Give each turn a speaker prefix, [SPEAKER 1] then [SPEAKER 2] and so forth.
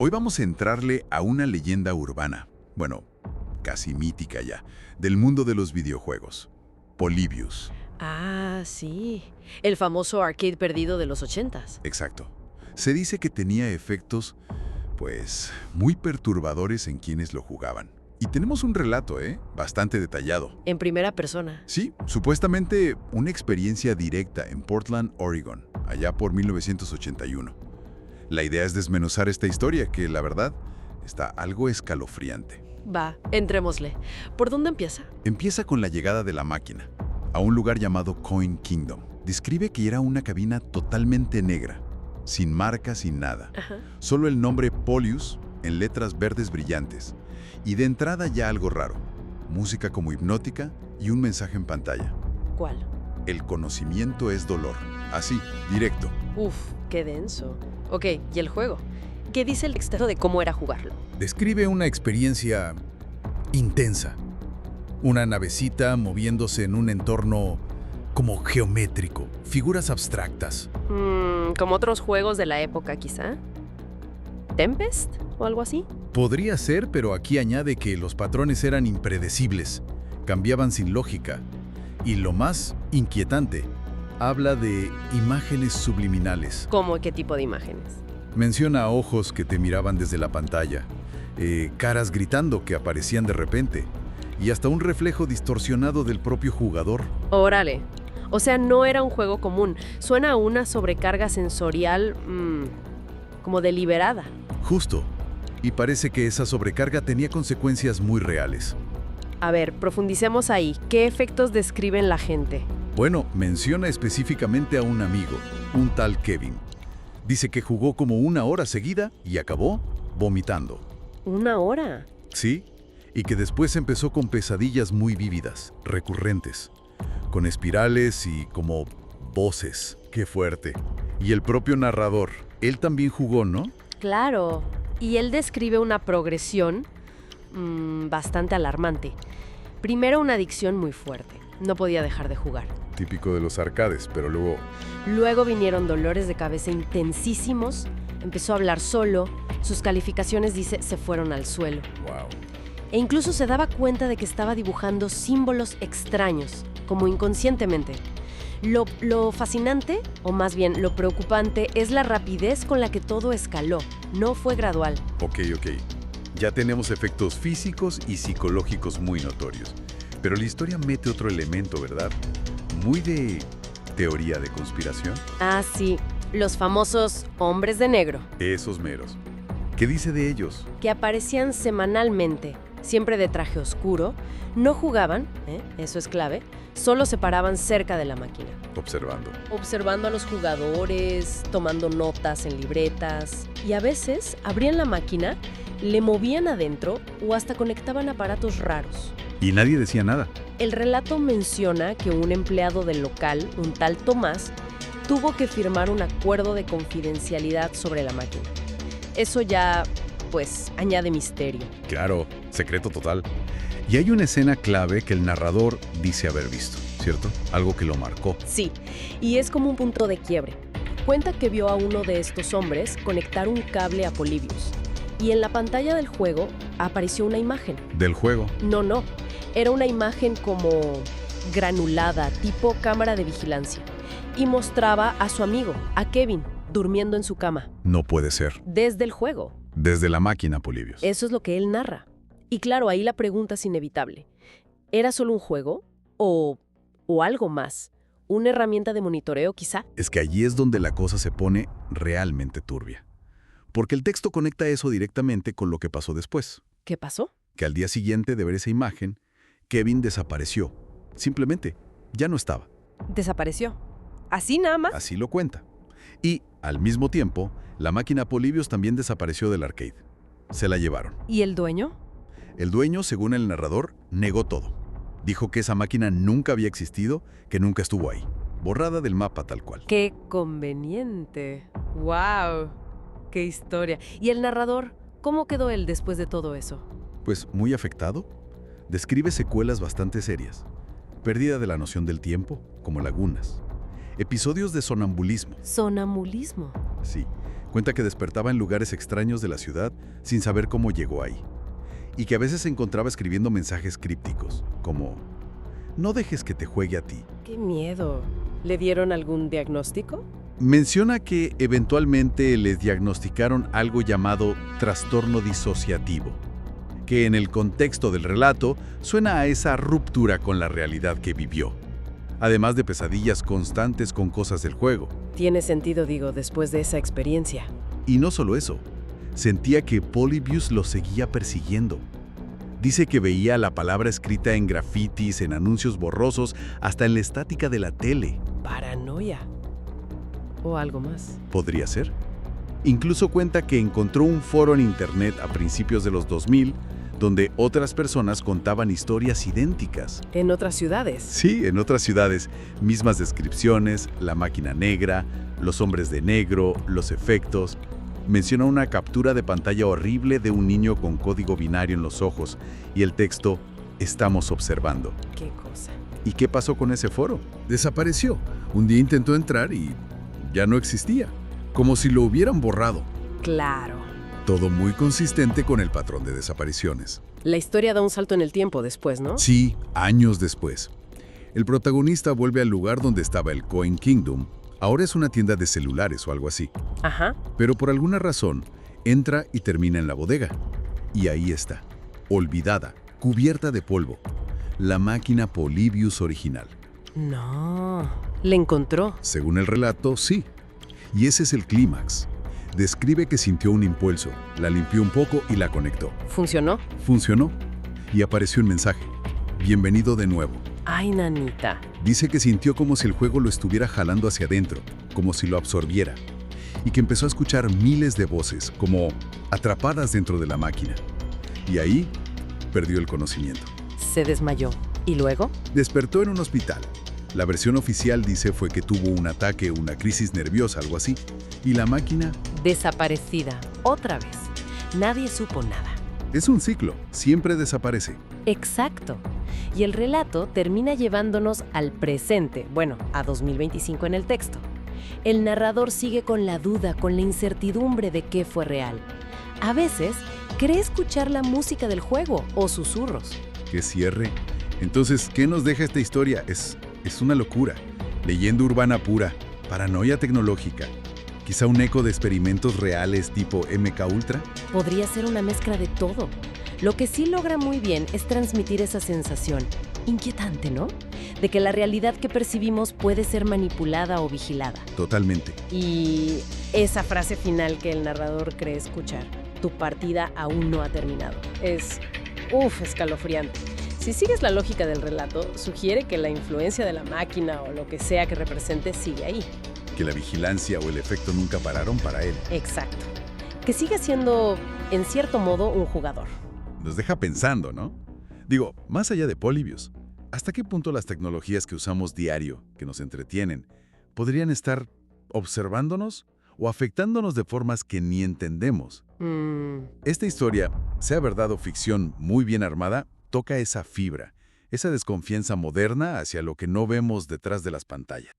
[SPEAKER 1] Hoy vamos a entrarle a una leyenda urbana, bueno, casi mítica ya, del mundo de los videojuegos. Polybius.
[SPEAKER 2] Ah, sí. El famoso arcade perdido de los 80s.
[SPEAKER 1] Exacto. Se dice que tenía efectos, pues, muy perturbadores en quienes lo jugaban. Y tenemos un relato, bastante detallado.
[SPEAKER 2] En primera persona.
[SPEAKER 1] Sí, supuestamente una experiencia directa en Portland, Oregon, allá por 1981. La idea es desmenuzar esta historia que, la verdad, está algo escalofriante.
[SPEAKER 2] Va, entrémosle. ¿Por dónde empieza?
[SPEAKER 1] Empieza con la llegada de la máquina a un lugar llamado Coin Kingdom. Describe que era una cabina totalmente negra, sin marcas, sin nada.
[SPEAKER 2] Ajá.
[SPEAKER 1] Solo el nombre Polybius en letras verdes brillantes. Y de entrada ya algo raro. Música como hipnótica y un mensaje en pantalla.
[SPEAKER 2] ¿Cuál?
[SPEAKER 1] El conocimiento es dolor. Así, directo.
[SPEAKER 2] Uf, qué denso. Ok, ¿y el juego? ¿Qué dice el texto de cómo era jugarlo?
[SPEAKER 3] Describe una experiencia intensa. Una navecita moviéndose en un entorno como geométrico, figuras abstractas.
[SPEAKER 2] Como otros juegos de la época, quizá. ¿Tempest o algo así?
[SPEAKER 3] Podría ser, pero aquí añade que los patrones eran impredecibles, cambiaban sin lógica. Y lo más inquietante, habla de imágenes subliminales.
[SPEAKER 2] ¿Cómo qué tipo de imágenes?
[SPEAKER 3] Menciona ojos que te miraban desde la pantalla, caras gritando que aparecían de repente, y hasta un reflejo distorsionado del propio jugador.
[SPEAKER 2] Órale. O sea, no era un juego común. Suena a una sobrecarga sensorial, como deliberada.
[SPEAKER 3] Justo. Y parece que esa sobrecarga tenía consecuencias muy reales.
[SPEAKER 2] A ver, profundicemos ahí. ¿Qué efectos describen la gente?
[SPEAKER 3] Bueno, menciona específicamente a un amigo, un tal Kevin. Dice que jugó como 1 hora seguida y acabó vomitando.
[SPEAKER 2] ¿1 hora?
[SPEAKER 3] Sí, y que después empezó con pesadillas muy vívidas, recurrentes, con espirales y como voces. ¡Qué fuerte! Y el propio narrador, él también jugó, ¿no?
[SPEAKER 2] Claro. Y él describe una progresión bastante alarmante. Primero una adicción muy fuerte. No podía dejar de jugar.
[SPEAKER 1] Típico de los arcades, pero luego...
[SPEAKER 2] Luego vinieron dolores de cabeza intensísimos. Empezó a hablar solo. Sus calificaciones, dice, se fueron al suelo.
[SPEAKER 1] ¡Wow!
[SPEAKER 2] E incluso se daba cuenta de que estaba dibujando símbolos extraños, como inconscientemente. Lo fascinante, o más bien lo preocupante, es la rapidez con la que todo escaló. No fue gradual.
[SPEAKER 1] Ok. Ya tenemos efectos físicos y psicológicos muy notorios. Pero la historia mete otro elemento, ¿verdad? Muy de teoría de conspiración.
[SPEAKER 2] Ah, sí. Los famosos hombres de negro,
[SPEAKER 1] Esos meros. ¿Qué dice de ellos?
[SPEAKER 2] que aparecían semanalmente, siempre de traje oscuro, no jugaban, eso es clave, solo se paraban cerca de la máquina, observando a los jugadores, tomando notas en libretas, y a veces abrían la máquina, le movían adentro o hasta conectaban aparatos raros.
[SPEAKER 1] Y nadie decía nada.
[SPEAKER 2] El relato menciona que un empleado del local, un tal Tomás, tuvo que firmar un acuerdo de confidencialidad sobre la máquina. Eso ya, pues, añade misterio.
[SPEAKER 1] Claro, secreto total. Y hay una escena clave que el narrador dice haber visto, ¿cierto? Algo que lo marcó.
[SPEAKER 2] Sí, y es como un punto de quiebre. Cuenta que vio a uno de estos hombres conectar un cable a Polybius. Y en la pantalla del juego apareció una imagen.
[SPEAKER 1] ¿Del juego?
[SPEAKER 2] No. Era una imagen como granulada, tipo cámara de vigilancia. Y mostraba a su amigo, a Kevin, durmiendo en su cama.
[SPEAKER 1] No puede ser.
[SPEAKER 2] Desde el juego.
[SPEAKER 1] Desde la máquina, Polybius.
[SPEAKER 2] Eso es lo que él narra. Y claro, ahí la pregunta es inevitable. ¿Era solo un juego? ¿O algo más? ¿Una herramienta de monitoreo, quizá?
[SPEAKER 1] Es que allí es donde la cosa se pone realmente turbia. Porque el texto conecta eso directamente con lo que pasó después.
[SPEAKER 2] ¿Qué pasó?
[SPEAKER 1] Que al día siguiente de ver esa imagen, Kevin desapareció. Simplemente, ya no estaba.
[SPEAKER 2] ¿Desapareció? ¿Así nada más?
[SPEAKER 1] Así lo cuenta. Y, al mismo tiempo, la máquina Polybius también desapareció del arcade. Se la llevaron.
[SPEAKER 2] ¿Y el dueño?
[SPEAKER 1] El dueño, según el narrador, negó todo. Dijo que esa máquina nunca había existido, que nunca estuvo ahí. Borrada del mapa tal cual.
[SPEAKER 2] ¡Qué conveniente! ¡Wow! ¡Qué historia! ¿Y el narrador? ¿Cómo quedó él después de todo eso?
[SPEAKER 1] Pues muy afectado. Describe secuelas bastante serias. Pérdida de la noción del tiempo, como lagunas. Episodios de sonambulismo.
[SPEAKER 2] Sonambulismo.
[SPEAKER 1] Sí.
[SPEAKER 3] Cuenta que despertaba en lugares extraños de la ciudad sin saber cómo llegó ahí. Y que a veces se encontraba escribiendo mensajes crípticos, como: no dejes que te juegue a ti.
[SPEAKER 2] ¡Qué miedo! ¿Le dieron algún diagnóstico?
[SPEAKER 3] Menciona que eventualmente les diagnosticaron algo llamado trastorno disociativo, que en el contexto del relato suena a esa ruptura con la realidad que vivió, además de pesadillas constantes con cosas del juego.
[SPEAKER 2] Tiene sentido, digo, después de esa experiencia.
[SPEAKER 3] Y no solo eso, sentía que Polybius lo seguía persiguiendo. Dice que veía la palabra escrita en grafitis, en anuncios borrosos, hasta en la estática de la tele.
[SPEAKER 2] Paranoia. ¿O algo más?
[SPEAKER 3] ¿Podría ser? Incluso cuenta que encontró un foro en internet a principios de los 2000 donde otras personas contaban historias idénticas.
[SPEAKER 2] ¿En otras ciudades?
[SPEAKER 3] Sí, en otras ciudades. Mismas descripciones, la máquina negra, los hombres de negro, los efectos. Menciona una captura de pantalla horrible de un niño con código binario en los ojos y el texto: estamos observando.
[SPEAKER 2] ¿Qué cosa?
[SPEAKER 3] ¿Y qué pasó con ese foro?
[SPEAKER 1] Desapareció. Un día intentó entrar y ya no existía. Como si lo hubieran borrado.
[SPEAKER 2] Claro.
[SPEAKER 1] Todo muy consistente con el patrón de desapariciones.
[SPEAKER 2] La historia da un salto en el tiempo después, ¿no?
[SPEAKER 1] Sí, años después. El protagonista vuelve al lugar donde estaba el Coin Kingdom. Ahora es una tienda de celulares o algo así.
[SPEAKER 2] Ajá.
[SPEAKER 1] Pero por alguna razón, entra y termina en la bodega. Y ahí está, olvidada, cubierta de polvo. La máquina Polybius original.
[SPEAKER 2] No. ¿Le encontró?
[SPEAKER 1] Según el relato, sí. Y ese es el clímax. Describe que sintió un impulso, la limpió un poco y la conectó.
[SPEAKER 2] ¿Funcionó?
[SPEAKER 1] Funcionó. Y apareció un mensaje. Bienvenido de nuevo.
[SPEAKER 2] Ay, nanita.
[SPEAKER 1] Dice que sintió como si el juego lo estuviera jalando hacia adentro, como si lo absorbiera. Y que empezó a escuchar miles de voces, como atrapadas dentro de la máquina. Y ahí perdió el conocimiento.
[SPEAKER 2] Se desmayó. ¿Y luego?
[SPEAKER 1] Despertó en un hospital. La versión oficial dice fue que tuvo un ataque, una crisis nerviosa, algo así. Y la máquina
[SPEAKER 2] Desaparecida. Otra vez. Nadie supo nada.
[SPEAKER 1] es un ciclo, siempre desaparece.
[SPEAKER 2] Exacto. Y el relato termina llevándonos al presente, bueno, a 2025 en el texto. El narrador sigue con la duda, con la incertidumbre de qué fue real. A veces, cree escuchar la música del juego o susurros.
[SPEAKER 1] ¡Qué cierre! Entonces, ¿qué nos deja esta historia? Es una locura. Leyenda urbana pura, paranoia tecnológica. Quizá un eco de experimentos reales tipo MK Ultra.
[SPEAKER 2] Podría ser una mezcla de todo. Lo que sí logra muy bien es transmitir esa sensación, inquietante, ¿no?, de que la realidad que percibimos puede ser manipulada o vigilada.
[SPEAKER 1] Totalmente.
[SPEAKER 2] Y esa frase final que el narrador cree escuchar: tu partida aún no ha terminado. Es, escalofriante. Si sigues la lógica del relato, sugiere que la influencia de la máquina o lo que sea que represente sigue ahí.
[SPEAKER 1] Que la vigilancia o el efecto nunca pararon para él.
[SPEAKER 2] Exacto. Que sigue siendo, en cierto modo, un jugador.
[SPEAKER 1] Nos deja pensando, ¿no? Digo, más allá de Polybius, ¿hasta qué punto las tecnologías que usamos diario, que nos entretienen, podrían estar observándonos o afectándonos de formas que ni entendemos? Esta historia, sea verdad o ficción muy bien armada, toca esa fibra, esa desconfianza moderna hacia lo que no vemos detrás de las pantallas.